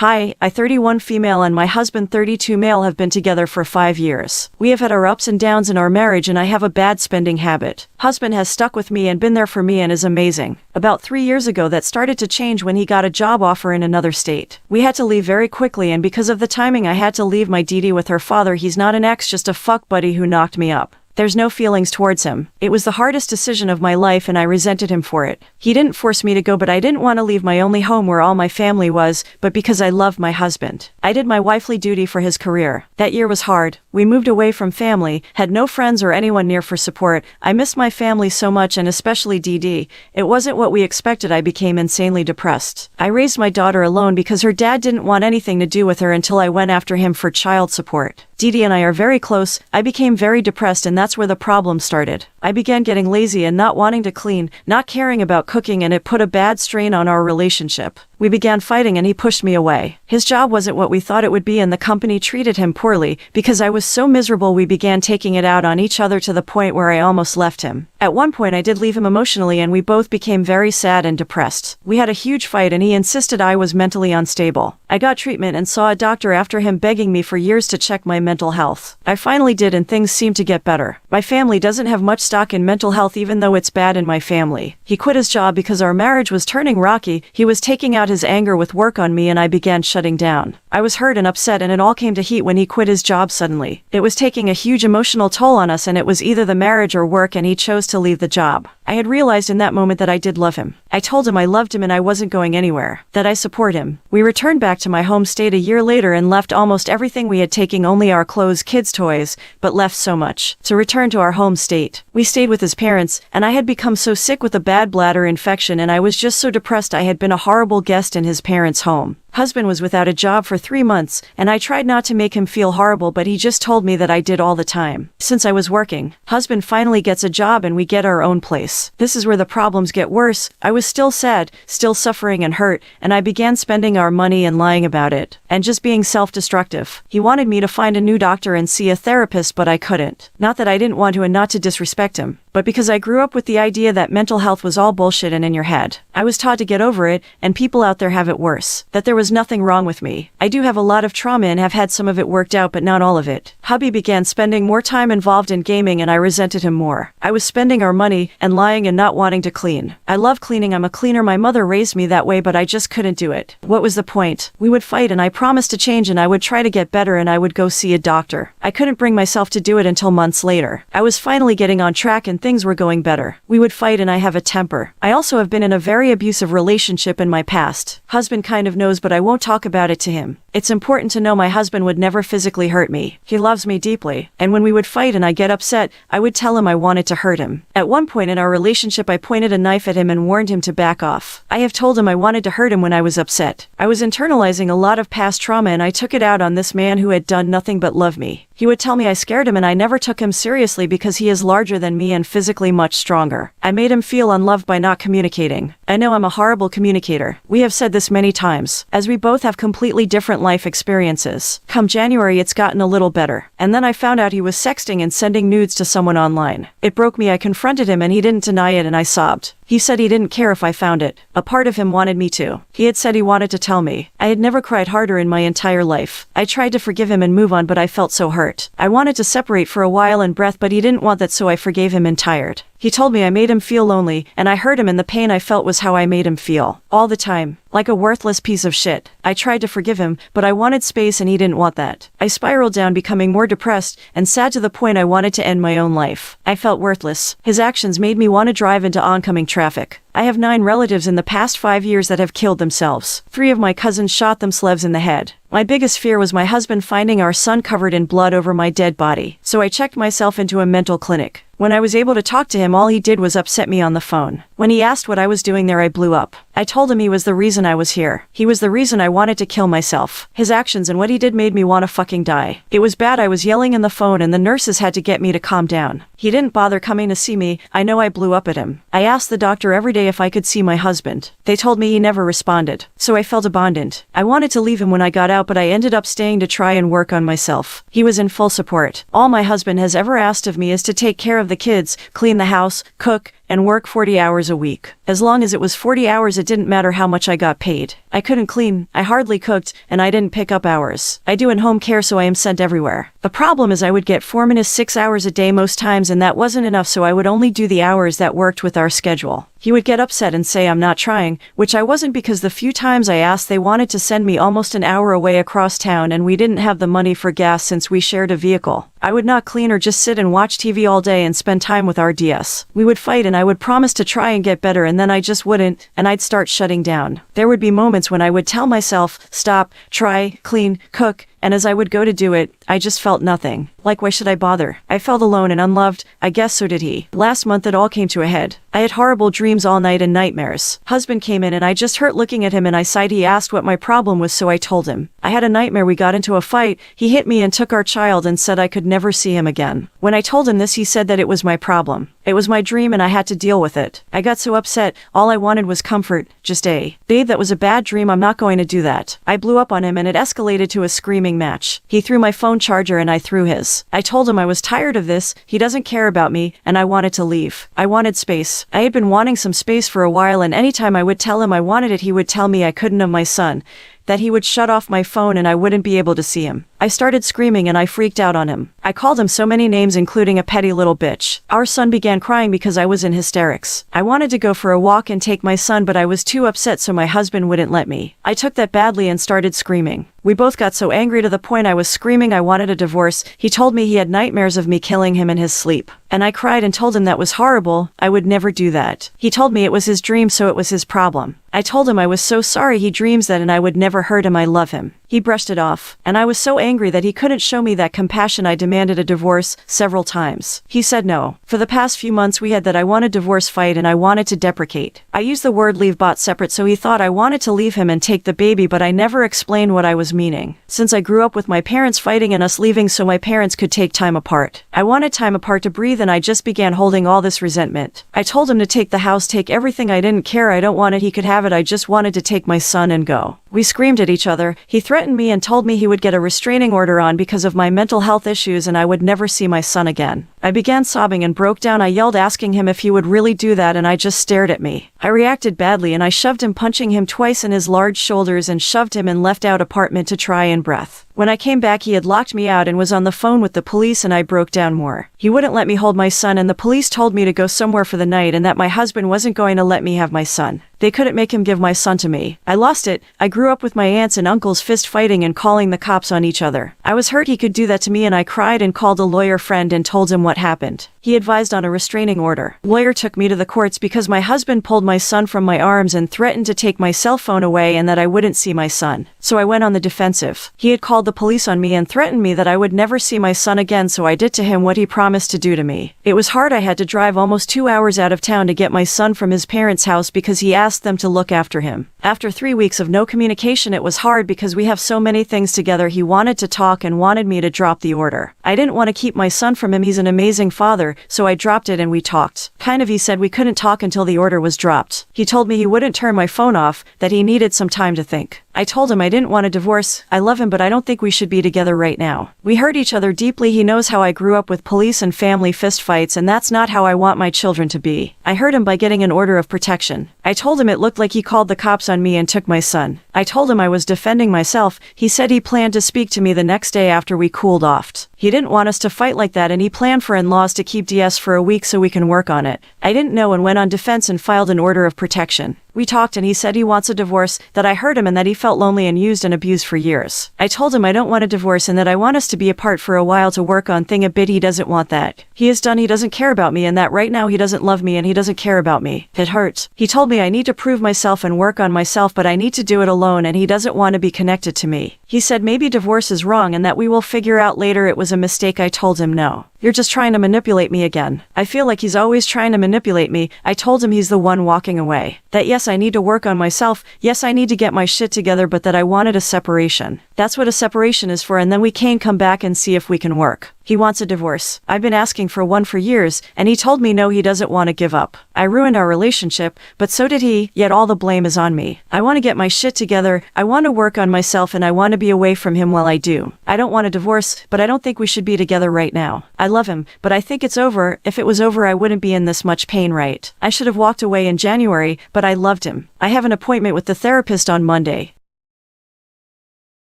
Hi, I 31 female and my husband 32 male have been together for 5 years. We have had our ups and downs in our marriage and I have a bad spending habit. Husband has stuck with me and been there for me and is amazing. About 3 years ago that started to change when he got a job offer in another state. We had to leave very quickly and because of the timing I had to leave my Dee Dee with her father. He's not an ex, just a fuck buddy who knocked me up. There's no feelings towards him. It was the hardest decision of my life and I resented him for it. He didn't force me to go, but I didn't want to leave my only home where all my family was, but because I loved my husband. I did my wifely duty for his career. That year was hard. We moved away from family, had no friends or anyone near for support. I missed my family so much and especially Dee Dee. It wasn't what we expected. I became insanely depressed. I raised my daughter alone because her dad didn't want anything to do with her until I went after him for child support. Dee Dee and I are very close. I became very depressed and that's where the problem started. I began getting lazy and not wanting to clean, not caring about cooking, and it put a bad strain on our relationship. We began fighting and he pushed me away. His job wasn't what we thought it would be and the company treated him poorly. Because I was so miserable we began taking it out on each other to the point where I almost left him. At one point I did leave him emotionally and we both became very sad and depressed. We had a huge fight and he insisted I was mentally unstable. I got treatment and saw a doctor after him begging me for years to check my mental health. I finally did and things seemed to get better. My family doesn't have much stock in mental health even though it's bad in my family. He quit his job because our marriage was turning rocky. He was taking out his anger with work on me and I began shutting down. I was hurt and upset and it all came to heat when he quit his job suddenly. It was taking a huge emotional toll on us and it was either the marriage or work and he chose to leave the job. I had realized in that moment that I did love him. I told him I loved him and I wasn't going anywhere, that I support him. We returned back to my home state a year later and left almost everything we had, taking only our clothes, kids' toys, but left so much to return to our home state. We stayed with his parents and I had become so sick with a bad bladder infection and I was just so depressed. I had been a horrible guest in his parents' home. Husband was without a job for 3 months, and I tried not to make him feel horrible, but he just told me that I did all the time. Since I was working, husband finally gets a job and we get our own place. This is where the problems get worse. I was still sad, still suffering and hurt, and I began spending our money and lying about it, and just being self-destructive. He wanted me to find a new doctor and see a therapist, but I couldn't. Not that I didn't want to and not to disrespect him, but because I grew up with the idea that mental health was all bullshit and in your head. I was taught to get over it, and people out there have it worse. That there was nothing wrong with me. I do have a lot of trauma and have had some of it worked out, but not all of it. Hubby began spending more time involved in gaming and I resented him more. I was spending our money and lying and not wanting to clean. I love cleaning. I'm a cleaner. My mother raised me that way, but I just couldn't do it. What was the point? We would fight and I promised to change and I would try to get better and I would go see a doctor. I couldn't bring myself to do it until months later. I was finally getting on track and things were going better. We would fight and I have a temper. I also have been in a very abusive relationship in my past. Husband kind of knows, but I won't talk about it to him. It's important to know my husband would never physically hurt me. He loves me deeply, and when we would fight and I get upset, I would tell him I wanted to hurt him. At one point in our relationship I pointed a knife at him and warned him to back off. I have told him I wanted to hurt him when I was upset. I was internalizing a lot of past trauma and I took it out on this man who had done nothing but love me. He would tell me I scared him and I never took him seriously because he is larger than me and physically much stronger. I made him feel unloved by not communicating. I know I'm a horrible communicator. We have said this many times, as we both have completely different life experiences. Come January it's gotten a little better. And then I found out he was sexting and sending nudes to someone online. It broke me. I confronted him and he didn't deny it and I sobbed. He said he didn't care if I found it. A part of him wanted me to. He had said he wanted to tell me. I had never cried harder in my entire life. I tried to forgive him and move on, but I felt so hurt. I wanted to separate for a while and breath, but he didn't want that, so I forgave him and tired. He told me I made him feel lonely, and I hurt him, and the pain I felt was how I made him feel. All the time. Like a worthless piece of shit. I tried to forgive him, but I wanted space and he didn't want that. I spiraled down, becoming more depressed and sad to the point I wanted to end my own life. I felt worthless. His actions made me want to drive into oncoming traffic. I have 9 relatives in the past 5 years that have killed themselves. 3 of my cousins shot themselves in the head. My biggest fear was my husband finding our son covered in blood over my dead body. So I checked myself into a mental clinic. When I was able to talk to him, all he did was upset me on the phone. When he asked what I was doing there, I blew up. I told him he was the reason I was here. He was the reason I wanted to kill myself. His actions and what he did made me want to fucking die. It was bad. I was yelling in the phone and the nurses had to get me to calm down. He didn't bother coming to see me. I know I blew up at him. I asked the doctor every day if I could see my husband. They told me he never responded. So I felt abandoned. I wanted to leave him when I got out, but I ended up staying to try and work on myself. He was in full support. All my husband has ever asked of me is to take care of the kids, clean the house, cook, and work 40 hours a week. As long as it was 40 hours, it didn't matter how much I got paid. I couldn't clean, I hardly cooked, and I didn't pick up hours. I do in-home care, so I am sent everywhere. The problem is I would get 4 minutes 6 hours a day most times, and that wasn't enough, so I would only do the hours that worked with our schedule. He would get upset and say I'm not trying, which I wasn't, because the few times I asked, they wanted to send me almost an hour away across town, and we didn't have the money for gas since we shared a vehicle. I would not clean or just sit and watch TV all day and spend time with our DS. We would fight, and I would promise to try and get better, and then I just wouldn't, and I'd start shutting down. There would be moments when I would tell myself, stop, try, clean, cook, and as I would go to do it, I just felt nothing. Like, why should I bother? I felt alone and unloved. I guess so did he. Last month it all came to a head. I had horrible dreams all night and nightmares. Husband came in and I just hurt looking at him and I sighed. He asked what my problem was, so I told him. I had a nightmare. We got into a fight. He hit me and took our child and said I could never see him again. When I told him this, he said that it was my problem. It was my dream and I had to deal with it. I got so upset. All I wanted was comfort. Just babe, that was a bad dream. I'm not going to do that. I blew up on him and it escalated to a screaming match. He threw my phone charger and I threw his. I told him I was tired of this. He doesn't care about me and I wanted to leave. I wanted space. I had been wanting some space for a while, and anytime I would tell him I wanted it, he would tell me I couldn't have my son, that he would shut off my phone and I wouldn't be able to see him. I started screaming and I freaked out on him. I called him so many names, including a petty little bitch. Our son began crying because I was in hysterics. I wanted to go for a walk and take my son, but I was too upset, so my husband wouldn't let me. I took that badly and started screaming. We both got so angry to the point I was screaming I wanted a divorce. He told me he had nightmares of me killing him in his sleep. And I cried and told him that was horrible. I would never do that. He told me it was his dream, so it was his problem. I told him I was so sorry he dreams that and I would never hurt him. I love him. He brushed it off, and I was so angry that he couldn't show me that compassion. I demanded a divorce several times. He said no. For the past few months we had that I wanted divorce fight and I wanted to deprecate. I used the word leave bought separate, so he thought I wanted to leave him and take the baby, but I never explained what I was meaning. Since I grew up with my parents fighting and us leaving so my parents could take time apart. I wanted time apart to breathe, and I just began holding all this resentment. I told him to take the house, take everything. I didn't care. I don't want it. He could have it. I just wanted to take my son and go. We screamed at each other. He threatened me and told me he would get a restraining order on because of my mental health issues and I would never see my son again. I began sobbing and broke down. I yelled, asking him if he would really do that, and I just stared at me. I reacted badly and I shoved him, punching him twice in his large shoulders, and shoved him and left out apartment to try and breath. When I came back, he had locked me out and was on the phone with the police, and I broke down more. He wouldn't let me hold my son, and the police told me to go somewhere for the night and that my husband wasn't going to let me have my son. They couldn't make him give my son to me. I lost it. I grew up with my aunts and uncles fist fighting and calling the cops on each other. I was hurt he could do that to me, and I cried and called a lawyer friend and told him what happened. He advised on a restraining order. Lawyer took me to the courts because my husband pulled my son from my arms and threatened to take my cell phone away and that I wouldn't see my son. So I went on the defensive. He had called the police on me and threatened me that I would never see my son again, so I did to him what he promised to do to me. It was hard. I had to drive almost 2 hours out of town to get my son from his parents' house because he asked them to look after him. After 3 weeks of no communication, it was hard because we have so many things together. He wanted to talk and wanted me to drop the order. I didn't want to keep my son from him. He's an amazing father, so I dropped it and we talked. He said we couldn't talk until the order was dropped. He told me he wouldn't turn my phone off, that he needed some time to think. I told him I didn't want a divorce. I love him, but I don't think we should be together right now. We hurt each other deeply. He knows how I grew up with police and family fist fights, and that's not how I want my children to be. I hurt him by getting an order of protection. I told him it looked like he called the cops on me and took my son. I told him I was defending myself. He said he planned to speak to me the next day after we cooled off. He didn't want us to fight like that, and he planned for in-laws to keep DS for a week so we can work on it. I didn't know and went on defense and filed an order of protection. We talked and he said he wants a divorce, that I hurt him and that he felt lonely and used and abused for years. I told him I don't want a divorce and that I want us to be apart for a while to work on thing a bit. He doesn't want that. He is done. He doesn't care about me, and that right now he doesn't love me and he doesn't care about me. It hurts. He told me I need to prove myself and work on myself, but I need to do it alone, and he doesn't want to be connected to me. He said maybe divorce is wrong and that we will figure out later it was a mistake. I told him no. You're just trying to manipulate me again. I feel like he's always trying to manipulate me. I told him he's the one walking away. That yes, I need to work on myself. Yes, I need to get my shit together, but that I wanted a separation. That's what a separation is for, and then we can come back and see if we can work. He wants a divorce. I've been asking for one for years, and he told me no, he doesn't want to give up. I ruined our relationship, but so did he, yet all the blame is on me. I want to get my shit together, I want to work on myself, and I want to be away from him while I do. I don't want a divorce, but I don't think we should be together right now. I love him, but I think it's over. If it was over, I wouldn't be in this much pain, right? I should have walked away in January, but I loved him. I have an appointment with the therapist on Monday.